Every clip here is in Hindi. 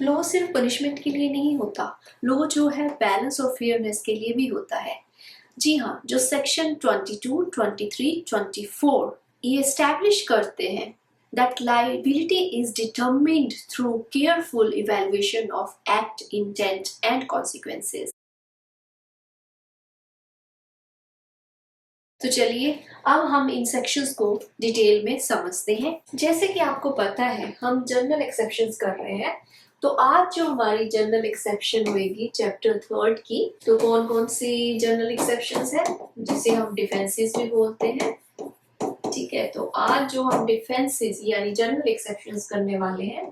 लॉ सिर्फ पनिशमेंट के लिए नहीं होता, लॉ जो है बैलेंस और फेयरनेस के लिए भी होता है। जी हाँ, जो सेक्शन 22, 23, 24 ये एस्टैब्लिश करते हैं that liability is determined through careful evaluation of act, intent and consequences। तो चलिए अब हम इन सेक्शंस को डिटेल में समझते हैं। जैसे कि आपको पता है हम जनरल एक्सेप्शंस कर रहे हैं, तो आज जो हमारी जनरल एक्सेप्शन होगी चैप्टर 3 की, तो कौन कौन सी जनरल एक्सेप्शंस है जिसे हम डिफेंसेस भी बोलते हैं। ठीक है, तो आज जो हम डिफेंसेस यानी जनरल एक्सेप्शंस करने वाले हैं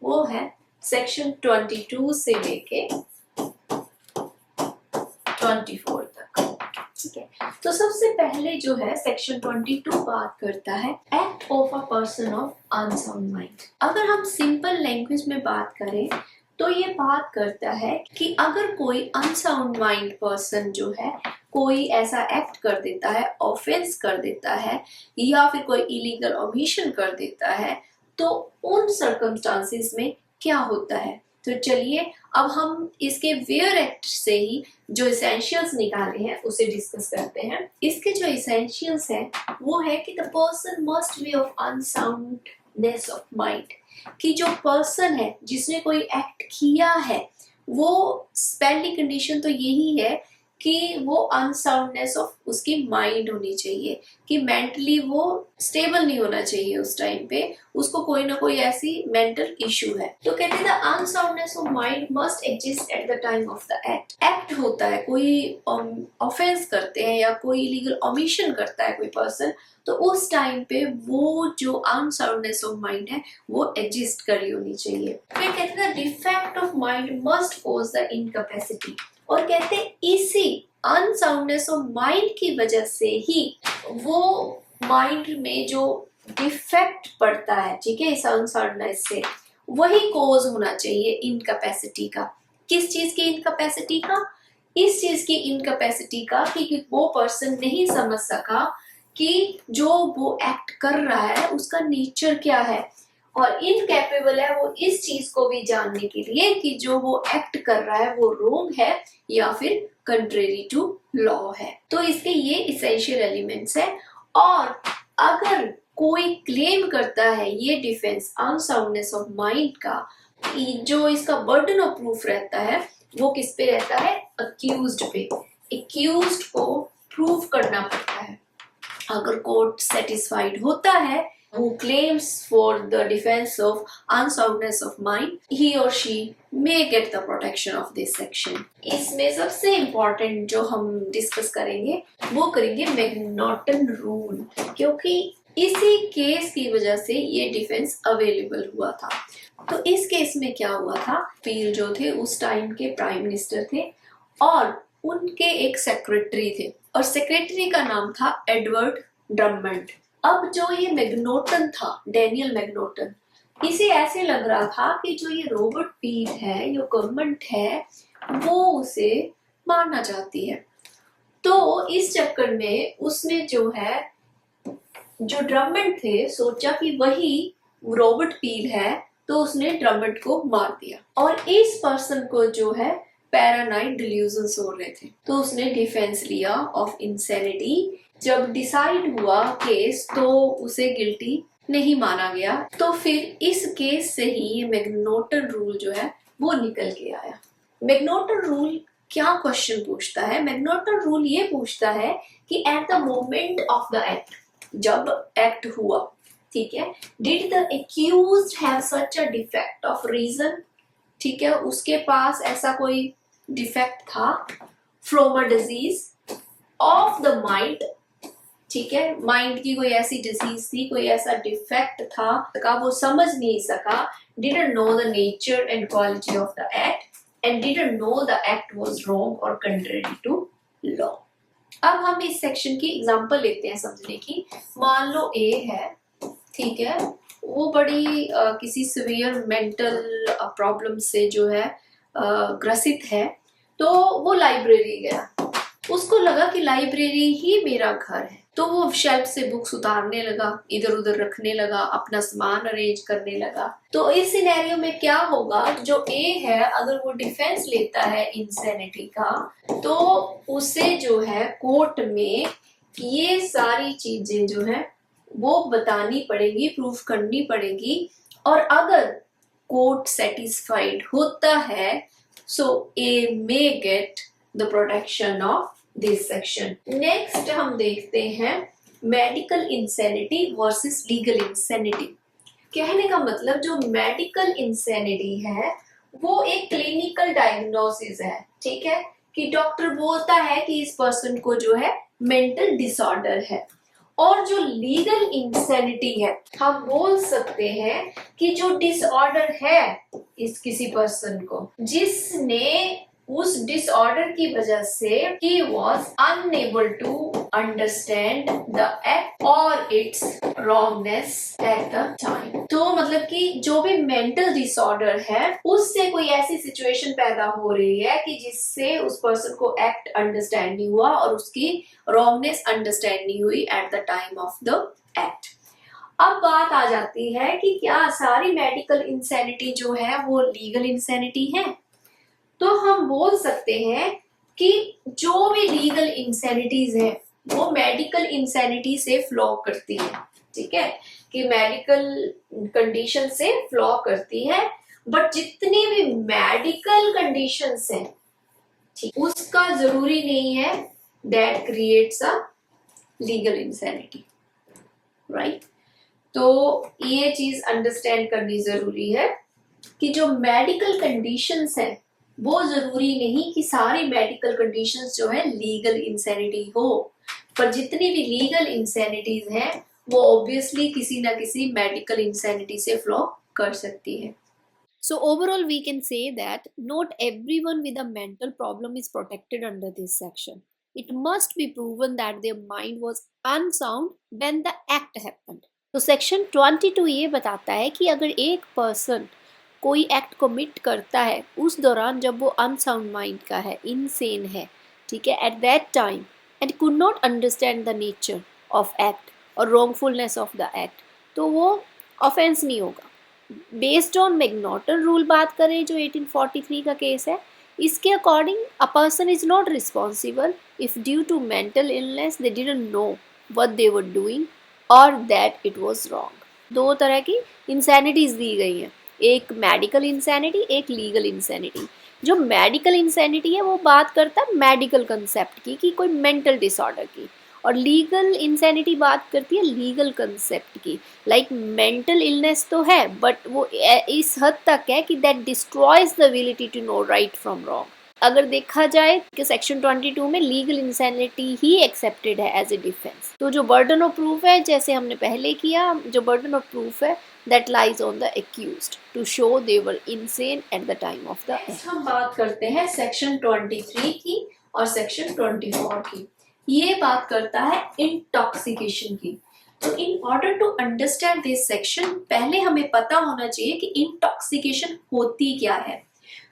वो है सेक्शन 22 से लेके 24 तक। ठीक है, तो सबसे पहले जो है सेक्शन 22 बात करता है act of a person of unsound mind. अगर हम सिंपल लैंग्वेज में बात करें तो ये बात करता है कि अगर कोई अनसाउंड माइंड पर्सन जो है कोई ऐसा एक्ट कर देता है, ऑफेंस कर देता है या फिर कोई इलीगल ओमिशन कर देता है, तो उन सर्कमस्टांसेस में क्या होता है। तो चलिए अब हम इसके वेयर एक्ट से ही जो इसेंशियल्स निकाले हैं उसे डिस्कस करते हैं। इसके जो इसेंशियल्स हैं वो है कि the person must be of unsoundness of mind, कि जो पर्सन है जिसने कोई एक्ट किया है वो पहली कंडीशन तो यही है कि वो अनसाउंडनेस ऑफ उसकी माइंड होनी चाहिए, कि मेंटली वो स्टेबल नहीं होना चाहिए उस टाइम पे, उसको कोई ना कोई ऐसी मेंटल इशू है। तो कहते हैं the unsoundness of mind must exist at the time of the act. Act होता है, कोई ऑफेंस करते हैं या कोई इलीगल ओमिशन करता है कोई पर्सन, तो उस टाइम पे वो जो अनसाउंडनेस ऑफ माइंड है वो एग्जिस्ट करी होनी चाहिए। फिर कहते हैं defect of mind must cause the incapacity, और कहते हैं इसी अनसाउंडनेस ऑफ माइंड की वजह से ही वो माइंड में जो डिफेक्ट पड़ता है, ठीक है, इस अनसाउंडनेस से वही कॉज होना चाहिए इनकैपेसिटी का। किस चीज की इनकैपेसिटी का? इस चीज की इनकैपेसिटी का कि वो पर्सन नहीं समझ सका कि जो वो एक्ट कर रहा है उसका नेचर क्या है, और इनकैपेबल है वो इस चीज को भी जानने के लिए कि जो वो एक्ट कर रहा है वो रोंग है या फिर कंट्रेरी टू लॉ है। तो इसके ये इसेंशियल एलिमेंट्स है। और अगर कोई क्लेम करता है ये डिफेंस अनसाउंडनेस ऑफ माइंड का, जो इसका बर्डन ऑफ प्रूफ रहता है वो किस पे रहता है? अक्यूज्ड पे। अक्यूज्ड को प्रूव करना पड़ता है। अगर कोर्ट सेटिस्फाइड होता है who claims for the defense of unsoundness of mind, he or she may get the protection of this section। इसमें सबसे important जो हम डिस्कस करेंगे वो करेंगे मैकनॉटन रूल, क्योंकि इसी केस की वजह से ये डिफेंस अवेलेबल हुआ था। तो इस केस में क्या हुआ था, पील जो थे उस टाइम के प्राइम मिनिस्टर थे और उनके एक सेक्रेटरी थे, और सेक्रेटरी का नाम था एडवर्ड ड्रमंड। अब जो ये मैकनॉटन था, डैनियल मैकनॉटन, इसे ऐसे लग रहा था कि जो ये रॉबर्ट पील है, जो गवर्नमेंट है, वो उसे मारना चाहती है। तो इस चक्कर में उसने जो है, जो ड्रमंड थे, सोचा कि वही रॉबर्ट पील है, तो उसने ड्रमंड को मार दिया। और इस पर्सन को जो है पैरानाइड डिल्यूजन्स हो रहे थे, तो उसने डिफेंस लिया ऑफ इंसैनिटी। जब डिसाइड हुआ केस तो उसे गिल्टी नहीं माना गया। तो फिर इस केस से ही ये मैकनॉटन रूल जो है वो निकल के आया। मैकनॉटन रूल क्या क्वेश्चन पूछता है? मैकनॉटन रूल ये पूछता है कि at the moment of the act, जब एक्ट हुआ, ठीक है, did the accused have such a defect of reason, ठीक है, उसके पास ऐसा कोई डिफेक्ट था, from a disease of the mind, ठीक है, माइंड की कोई ऐसी डिजीज थी, कोई ऐसा डिफेक्ट था का वो समझ नहीं सका, didn't know the nature and quality of the act and didn't know the act was wrong or contrary to law। अब हम इस सेक्शन की एग्जांपल लेते हैं समझने की। मान लो ए है, ठीक है, वो बड़ी किसी सिवियर मेंटल प्रॉब्लम से जो है ग्रसित है, तो वो लाइब्रेरी गया। उसको लगा कि लाइब्रेरी ही मेरा घर है, तो वो शेल्फ से बुक्स उतारने लगा, इधर उधर रखने लगा, अपना सामान अरेंज करने लगा। तो इस सिनेरियो में क्या होगा, जो ए है अगर वो डिफेंस लेता है इंसैनिटी का, तो उसे जो है कोर्ट में ये सारी चीजें जो है वो बतानी पड़ेगी, प्रूफ करनी पड़ेगी। और अगर कोर्ट सेटिस्फाइड होता है, so A may get the protection of this section. Next हम देखते हैं medical insanity versus legal insanity. कहने का मतलब जो मेडिकल इंसैनिटी है वो एक क्लिनिकल डायग्नोसिस है, ठीक है, कि डॉक्टर बोलता है कि इस पर्सन को जो है मेंटल डिसऑर्डर है। और जो लीगल इंसैनिटी है, हम बोल सकते हैं कि जो डिसऑर्डर है इस किसी पर्सन को, जिसने उस डिसऑर्डर की वजह से he was unable to understand the act or its wrongness at the time। तो मतलब कि जो भी मेंटल डिसऑर्डर है उससे कोई ऐसी सिचुएशन पैदा हो रही है कि जिससे उस पर्सन को एक्ट अंडरस्टैंड नहीं हुआ और उसकी रॉन्गनेस अंडरस्टैंड नहीं हुई at the time of the act. अब बात आ जाती है कि क्या सारी मेडिकल इंसैनिटी जो है वो लीगल इंसैनिटी है? तो हम बोल सकते हैं कि जो भी लीगल इंसैनिटीज है वो मेडिकल इंसैनिटी से फ्लॉ करती है, ठीक है, कि मेडिकल कंडीशन से फ्लॉ करती है। बट जितनी भी मेडिकल कंडीशंस हैं, ठीक, उसका जरूरी नहीं है that creates a legal insanity, right. तो ये चीज अंडरस्टैंड करनी जरूरी है कि जो मेडिकल कंडीशंस हैं वो जरूरी नहीं कि सारी मेडिकल कंडीशंस जो है लीगल इंसैनिटी हो, पर जितनी भी लीगल इंसैनिटीज हैं वो ऑब्वियसली किसी ना किसी मेडिकल इंसैनिटी से फ्लो कर सकती है। So overall we can say that not everyone with a mental problem is protected under this section. It must be proven that their mind was unsound when the act happened. तो सेक्शन 22 ये बताता है कि अगर एक पर्सन कोई एक्ट कमिट करता है उस दौरान जब वो अनसाउंड माइंड का है, इनसेन है, ठीक है, at that time and could not understand the nature of act और रॉन्गफुलनेस ऑफ द एक्ट, तो वो ऑफेंस नहीं होगा। बेस्ड ऑन मैग्नॉटन रूल बात करें जो 1843 का केस है, इसके according a person is not responsible if due to mental illness they didn't know what they were doing और दैट इट वाज रॉन्ग। दो तरह की इंसैनिटीज दी गई हैं, एक मेडिकल इंसैनिटी, एक लीगल इंसैनिटी। जो मेडिकल इंसैनिटी है वो बात करता है मेडिकल कंसेप्ट की कि कोई मेंटल डिसऑर्डर की, और लीगल इंसैनिटी बात करती है लीगल कंसेप्ट की। लाइक मेंटल इलनेस तो है बट वो इस हद तक है कि that destroys the ability to know right from wrong. अगर देखा जाए कि सेक्शन 22 में लीगल इंसैनिटी ही एक्सेप्टेड है एज ए डिफेंस। तो जो बर्डन ऑफ प्रूफ है, जैसे हमने पहले किया, जो बर्डन ऑफ प्रूफ है that lies on the accused to show they were insane at the time of the act. हम बात करते हैं सेक्शन 23 की और सेक्शन 24 की। ये बात करता है इंटॉक्सिकेशन की। तो in order to understand this section पहले हमें पता होना चाहिए कि इंटॉक्सिकेशन होती क्या है।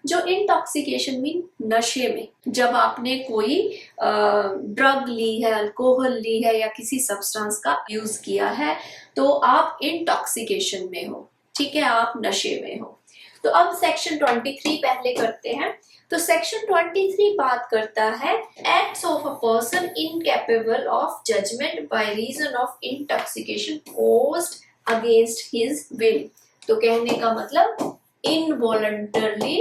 जो इंटॉक्सिकेशन मीन नशे में, जब आपने कोई ड्रग ली है, अल्कोहल ली है या किसी सब्सटेंस का यूज किया है, तो आप इंटॉक्सिकेशन में हो, ठीक है, आप नशे में हो। तो अब सेक्शन 23 पहले करते हैं। तो सेक्शन 23 बात करता है acts of a person incapable of judgement by reason of intoxication caused against his will. तो कहने का मतलब इनवॉलंटरी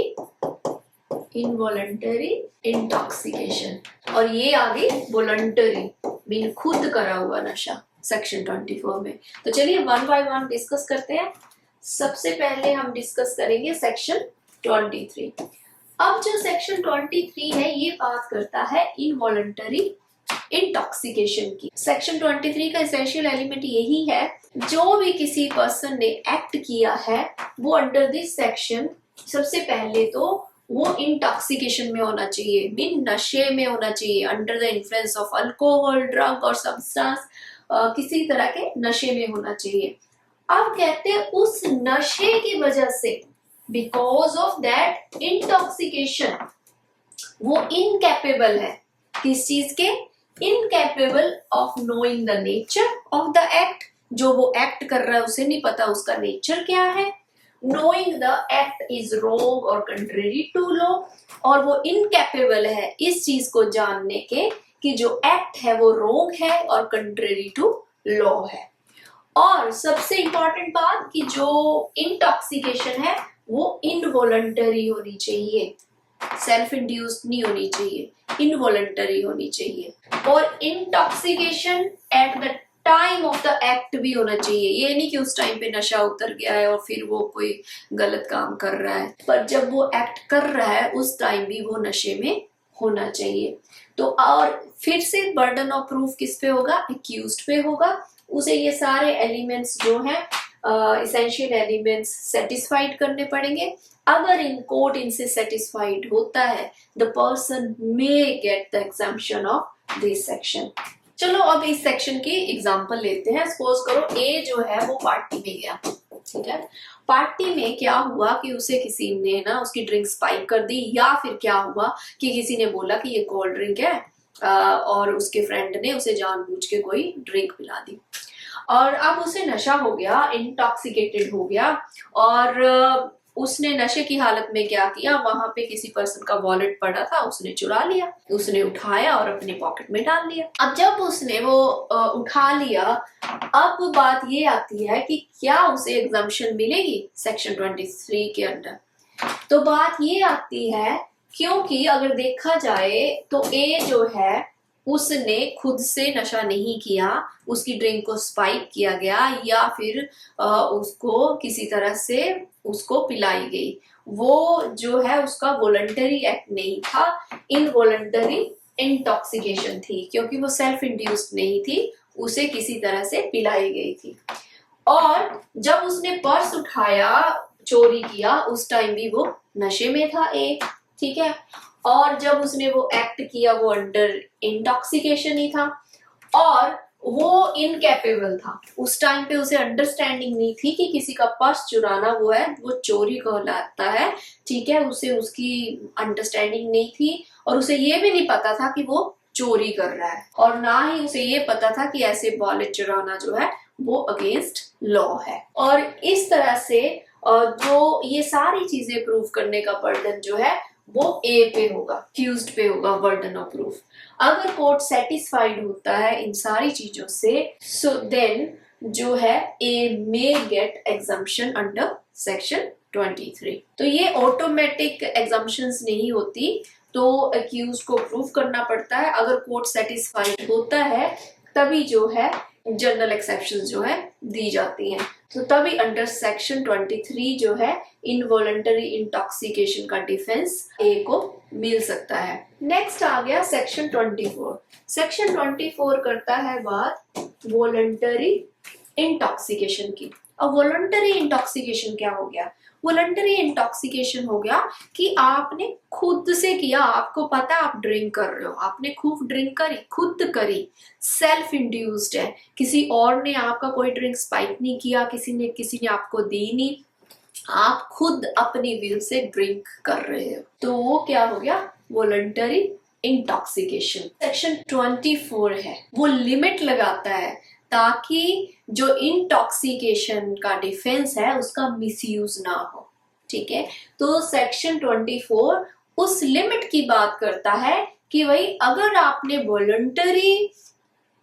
इंटॉक्सिकेशन, और ये आगे वॉलंटरी मीन खुद करा हुआ नशा सेक्शन 24 में। तो चलिए वन बाय वन डिस्कस करते हैं। सबसे पहले हम डिस्कस करेंगे सेक्शन 23। अब जो सेक्शन 23 है ये बात करता है इनवॉलंटरी इंटॉक्सिकेशन की। सेक्शन 23 का एसेंशियल एलिमेंट यही है, जो भी किसी पर्सन ने एक्ट किया है वो अंडर दिस सेक्शन सबसे पहले तो वो इंटॉक्सिकेशन में होना चाहिए, मीन नशे में होना चाहिए, under the influence of alcohol, drug और सब्सटेंस, किसी तरह के नशे में होना चाहिए। अब कहते हैं उस नशे की वजह से, बिकॉज ऑफ दैट इंटॉक्सिकेशन, वो इनकैपेबल है किस चीज के, incapable of knowing the nature of the act, जो वो एक्ट कर रहा है उसे नहीं पता उसका नेचर क्या है। Knowing the act is wrong और कंट्रेरी टू लॉ, और वो इनकेपेबल है इस चीज को जानने के कि जो एक्ट है वो रॉन्ग है और कंट्रेरी टू लॉ है। और सबसे इंपॉर्टेंट बात कि जो इंटॉक्सिकेशन है वो इनवॉलंटरी होनी चाहिए, सेल्फ इंड्यूस्ड नहीं होनी चाहिए, इनवॉलंटरी होनी चाहिए। और intoxication at the time of the act भी होना चाहिए, ये नहीं कि उस टाइम पे नशा उतर गया है और फिर वो कोई गलत काम कर रहा है, पर जब वो एक्ट कर रहा है उस टाइम भी वो नशे में होना चाहिए। तो और फिर से बर्डन ऑफ प्रूफ किस पे होगा, एक्यूज्ड पे होगा। उसे ये सारे एलिमेंट्स जो हैं एसेंशियल एलिमेंट्स सेटिस्फाइड करने पड़ेंगे। अगर इन कोर्ट इनसे सेटिस्फाइड होता है the person may get the exemption of this section. चलो अब इस सेक्शन की एग्जांपल लेते हैं। सपोज करो ए जो है वो पार्टी में गया, ठीक है। पार्टी में क्या हुआ कि उसे किसी ने ना उसकी ड्रिंक स्पाइक कर दी, या फिर क्या हुआ कि किसी ने बोला कि ये कोल्ड ड्रिंक है और उसके फ्रेंड ने उसे जानबूझ के कोई ड्रिंक पिला दी और अब उसे नशा हो गया, इंटॉक्सिकेटेड हो गया। और उसने नशे की हालत में क्या किया, वहां पे किसी पर्सन का वॉलेट पड़ा था, उसने चुरा लिया, उसने उठाया और अपने पॉकेट में डाल लिया। अब जब उसने वो उठा लिया, अब बात ये आती है कि क्या उसे एग्जम्पशन मिलेगी सेक्शन 23 के अंदर। तो बात ये आती है क्योंकि अगर देखा जाए तो ए जो है उसने खुद से नशा नहीं किया, उसकी ड्रिंक को स्पाइक किया गया या फिर उसको किसी तरह से उसको पिलाई गई। वो जो है उसका वॉलंटरी एक्ट नहीं था, इनवॉलंटरी इंटॉक्सिकेशन थी, क्योंकि वो सेल्फ इंड्यूस्ड नहीं थी, उसे किसी तरह से पिलाई गई थी। और जब उसने पर्स उठाया, चोरी किया, उस टाइम भी वो नशे में था ए, ठीक है। और जब उसने वो एक्ट किया वो अंडर इंटॉक्सिकेशन ही था और वो इनकैपेबल था। उस टाइम पे उसे अंडरस्टैंडिंग नहीं थी कि किसी का पर्स चुराना वो है, वो चोरी कहलाता है, ठीक है। उसे उसकी अंडरस्टैंडिंग नहीं थी और उसे ये भी नहीं पता था कि वो चोरी कर रहा है, और ना ही उसे ये पता था कि ऐसे वॉलेट चुराना जो है वो अगेंस्ट लॉ है। और इस तरह से जो ये सारी चीजें प्रूव करने का बर्डन जो है वो ए पे होगा, एक्यूज्ड पे होगा बर्डन ऑफ प्रूफ। अगर कोर्ट सेटिस्फाइड होता है इन सारी चीजों से, सो देन जो है A may get exemption under section 23। तो ये ऑटोमेटिक एग्जम्पशंस नहीं होती, तो एक्यूज को प्रूव करना पड़ता है। अगर कोर्ट सेटिस्फाइड होता है तभी जो है जनरल एक्सेप्शंस जो है दी जाती हैं। तो तभी अंडर सेक्शन 23 जो है इनवॉलंटरी इंटॉक्सिकेशन का डिफेंस ए को मिल सकता है। नेक्स्ट आ गया सेक्शन 24। सेक्शन 24 करता है बात वॉलंटरी इंटॉक्सिकेशन की। अब वॉलंटरी इंटॉक्सिकेशन क्या हो गया, वॉलंटरी इंटॉक्सिकेशन हो गया कि आपने खुद से किया, आपको पता आप ड्रिंक कर रहे हो, आपने खूब ड्रिंक करी, खुद करी, सेल्फ इंड्यूस्ड है, किसी और ने आपका कोई ड्रिंक स्पाइक नहीं किया, किसी ने आपको दी नहीं, आप खुद अपनी विल से ड्रिंक कर रहे हो, तो वो क्या हो गया वॉलंटरी इंटॉक्सिकेशन। सेक्शन 24 है वो लिमिट लगाता है ताकि जो इंटॉक्सिकेशन का डिफेंस है उसका मिसयूज ना हो, ठीक है। तो सेक्शन 24 उस लिमिट की बात करता है कि भाई अगर आपने वॉलंटरी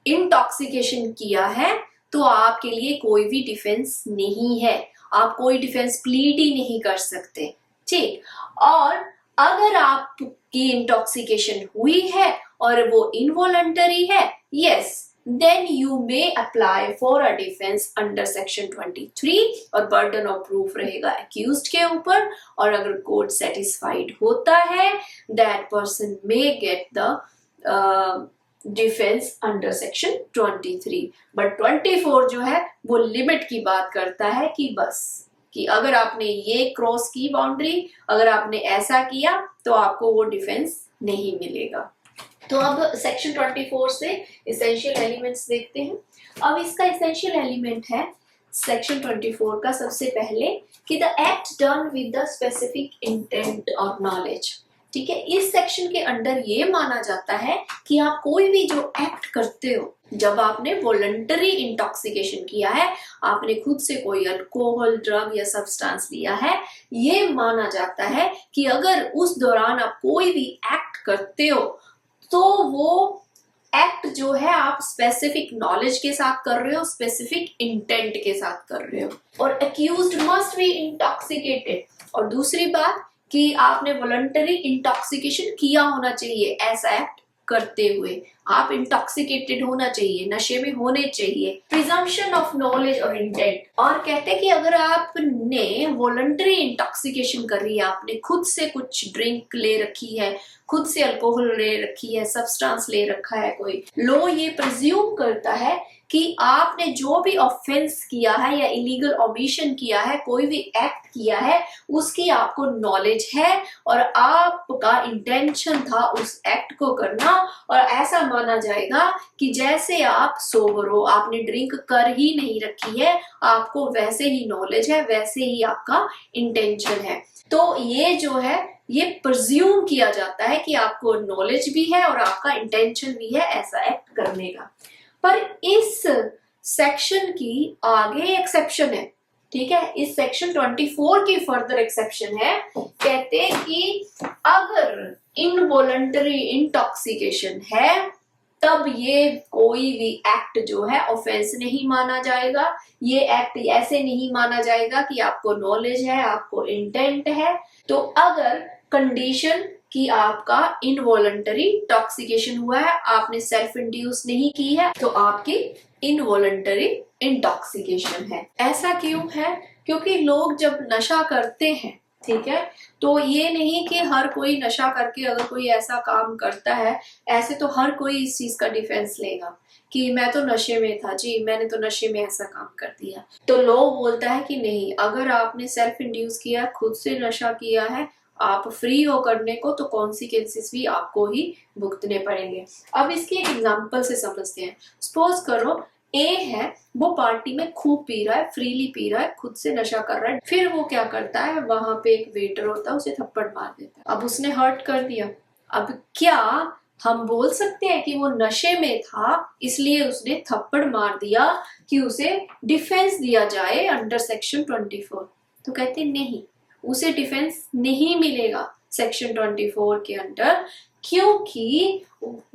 इंटॉक्सिकेशन किया है तो आपके लिए कोई भी डिफेंस नहीं है, आप कोई डिफेंस प्लीड ही नहीं कर सकते, ठीक। और अगर आपकी इंटॉक्सिकेशन हुई है और वो इनवॉलंटरी है, yes, then you may apply for a defense under section 23 और burden of proof रहेगा accused के ऊपर। और अगर court satisfied होता है that person may get the defense under section 23। but 24 जो है वो limit की बात करता है कि बस कि अगर आपने ये क्रॉस की बाउंड्री, अगर आपने ऐसा किया तो आपको वो डिफेंस नहीं मिलेगा। तो अब सेक्शन 24 से एसेंशियल एलिमेंट्स देखते हैं। अब इसका एसेंशियल एलिमेंट है सेक्शन 24 का सबसे पहले कि the act done with the specific intent और नॉलेज, ठीक है। इस सेक्शन के अंडर ये माना जाता है कि आप कोई भी जो एक्ट करते हो, जब आपने वॉलंटरी इंटॉक्सिकेशन किया है, आपने खुद से कोई अल्कोहल, ड्रग या सब्सटेंस लिया है, ये माना जाता है कि अगर उस दौरान आप कोई भी एक्ट करते हो तो वो एक्ट जो है आप स्पेसिफिक नॉलेज के साथ कर रहे हो, स्पेसिफिक इंटेंट के साथ कर रहे हो। और अक्यूज्ड मस्ट बी इंटॉक्सिकेटेड। और दूसरी बात कि आपने वॉलंटरी इंटॉक्सिकेशन किया होना चाहिए। ऐसा एक्ट करते हुए आप इंटॉक्सिकेटेड होना चाहिए, नशे में होने चाहिए। प्रिजम्पशन ऑफ नॉलेज और इंटेंट। और कहते हैं कि अगर आपने वॉलंटरी इंटॉक्सिकेशन करी है, आपने खुद से कुछ ड्रिंक ले रखी है, खुद से अल्कोहल ले रखी है, सब्सटेंस ले रखा है कोई, लॉ ये प्रिज्यूम करता है कि आपने जो भी ऑफेंस किया है या इलीगल ओमिशन किया है, कोई भी एक्ट किया है, उसकी आपको नॉलेज है और आपका इंटेंशन था उस एक्ट को करना। और ऐसा माना जाएगा कि जैसे आप सोबर हो, आपने ड्रिंक कर ही नहीं रखी है, आपको वैसे ही नॉलेज है, वैसे ही आपका इंटेंशन है। तो ये जो है ये प्रिज्यूम किया जाता है कि आपको नॉलेज भी है और आपका इंटेंशन भी है ऐसा एक्ट करने का। पर इस सेक्शन की आगे एक्सेप्शन है, ठीक है। इस सेक्शन 24 की फर्दर एक्सेप्शन है। कहते हैं कि अगर इनवॉलंटरी इंटॉक्सिकेशन है तब ये कोई भी एक्ट जो है ऑफेंस नहीं माना जाएगा। ये एक्ट ऐसे नहीं माना जाएगा कि आपको नॉलेज है, आपको इंटेंट है। तो अगर कंडीशन कि आपका इनवॉलंटरी इंटॉक्सिकेशन हुआ है, आपने सेल्फ इंड्यूस नहीं की है, तो आपकी इनवॉलंटरी इंटॉक्सिकेशन है। ऐसा क्यों है? क्योंकि लोग जब नशा करते हैं, ठीक है, तो ये नहीं कि हर कोई नशा करके अगर कोई ऐसा काम करता है, ऐसे तो हर कोई इस चीज का डिफेंस लेगा कि मैं तो नशे में था जी, मैंने तो नशे में ऐसा काम कर दिया। तो लोग बोलता है कि नहीं, अगर आपने सेल्फ इंड्यूस किया, खुद से नशा किया है, आप फ्री हो करने को, तो कॉन्सिक्वेंसेस भी आपको ही भुगतने पड़ेंगे। अब इसकी एक एग्जांपल से समझते हैं। सपोज करो ए है, वो पार्टी में खूब पी रहा है, फ्रीली पी रहा है, खुद से नशा कर रहा है। फिर वो क्या करता है, वहां पे एक वेटर होता है, उसे थप्पड़ मार देता है। अब उसने हर्ट कर दिया। अब क्या हम बोल सकते हैं कि वो नशे में था इसलिए उसने थप्पड़ मार दिया कि उसे डिफेंस दिया जाए अंडर सेक्शन 24? तो कहते नहीं, उसे डिफेंस नहीं मिलेगा सेक्शन 24 के अंडर, क्योंकि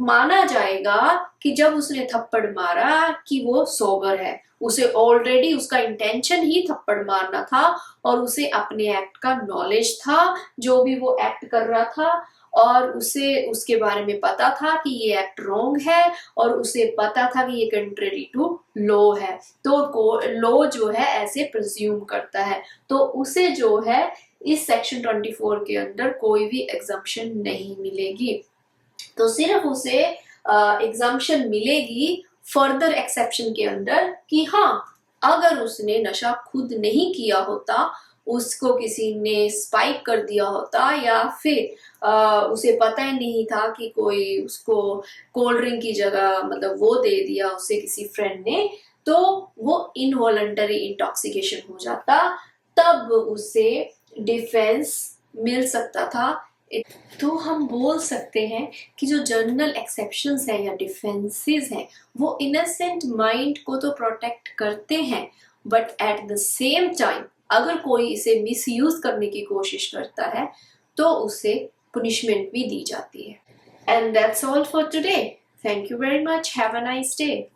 माना जाएगा कि जब उसने थप्पड़ मारा कि वो सोबर है, उसे ऑलरेडी उसका इंटेंशन ही थप्पड़ मारना था और उसे अपने एक्ट का नॉलेज था, जो भी वो एक्ट कर रहा था, और उसे उसके बारे में पता था कि ये एक्ट रॉन्ग है और उसे पता था कि ये कंट्रेरी टू लॉ है। तो लॉ जो है ऐसे प्रिज्यूम करता है, तो उसे जो है इस सेक्शन 24 के अंदर कोई भी एग्जम्पशन नहीं मिलेगी। तो सिर्फ उसे एग्जम्पशन मिलेगी फर्दर एक्सेप्शन के अंदर कि हाँ, अगर उसने नशा खुद नहीं किया होता, उसको किसी ने स्पाइक कर दिया होता, या फिर उसे पता ही नहीं था कि कोई उसको कोल्ड ड्रिंक की जगह मतलब वो दे दिया उसे किसी फ्रेंड ने, तो वो इनवॉलंटरी इंटॉक्सिकेशन हो जाता, तब उसे डिफेंस मिल सकता था। तो हम बोल सकते हैं कि जो जनरल एक्सेप्शंस हैं या डिफेंसेस हैं, वो इनोसेंट माइंड को तो प्रोटेक्ट करते हैं, but at the same time अगर कोई इसे मिसयूज करने की कोशिश करता है तो उसे पनिशमेंट भी दी जाती है। And that's all for today. Thank you very much. Have a nice day.